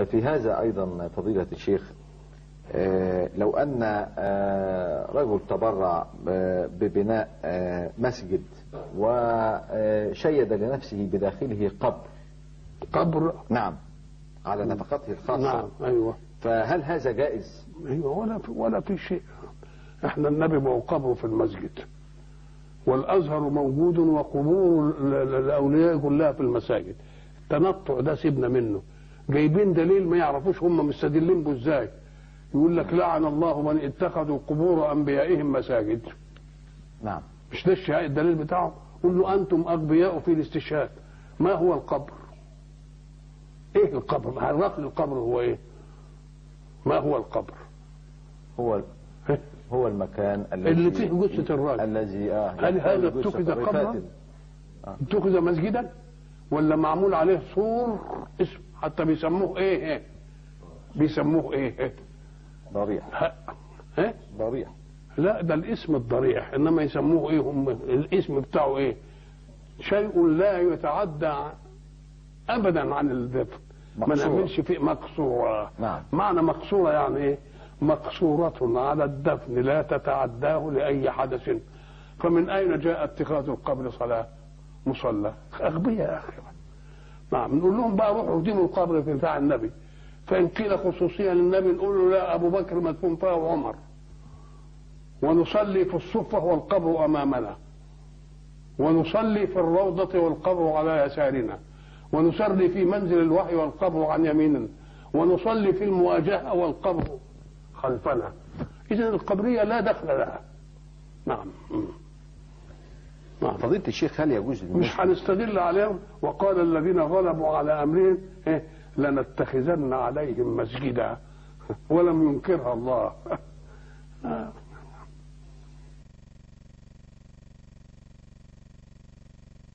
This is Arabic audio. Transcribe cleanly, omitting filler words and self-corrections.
في هذا أيضا فضيلة الشيخ، لو أن رجل تبرع ببناء مسجد وشيد لنفسه بداخله قبر، نعم، على نفقته الخاصة، نعم، أيوة، فهل هذا جائز؟ أيوة، ولا في شيء. احنا النبي ما هو قبره في المسجد، والأزهر موجود، وقبور الأولياء كلها في المساجد. التنطع ده سيبنا منه، جايبين دليل ما يعرفوش هم مستدلين به ازاي. يقول لك لعن الله من اتخذوا قبور انبيائهم مساجد. نعم، مش ده الدليل بتاعه؟ قل له انتم اغبياء في الاستشهاد. ما هو القبر؟ ايه القبر؟ عرف لي القبر هو ايه؟ ما هو القبر؟ هو المكان اللي فيه جثة الراجل الذي هل هذا اتخذ قبرا؟ اتخذ مسجدا؟ ولا معمول عليه سور اسم حتى بيسموه ايه؟ بيسموه ايه؟ ضريح. ضريح. لا، ده الاسم الضريح، انما يسموه ايه هم؟ الاسم بتاعه ايه؟ شيء لا يتعدى ابدا عن الدفن، ما نعملش فيه مقصورة. نعم. معنى مقصورة يعني ايه؟ مقصورة على الدفن لا تتعداه لأي حدث. فمن أين جاء اتخاذ القبر مصلى؟ أغبياء يا أخي. نعم، نقول لهم بقى روحوا اهدموا القبر في بتاع النبي. فإن قيل خصوصيا للنبي نقول له لا، أبو بكر مدفون فيها وعمر، ونصلي في الصفة والقبر أمامنا، ونصلي في الروضة والقبر على يسارنا، ونصلي في منزل الوحي والقبر عن يميننا، ونصلي في المواجهة والقبر خلفنا. إذن القبرية لا دخل لها. نعم. فضيلة الشيخ، هل يجوز مش هنستدل عليهم؟ وقال الذين غلبوا على أمرهم لنتخذن عليهم مسجدا ولم ينكرها الله.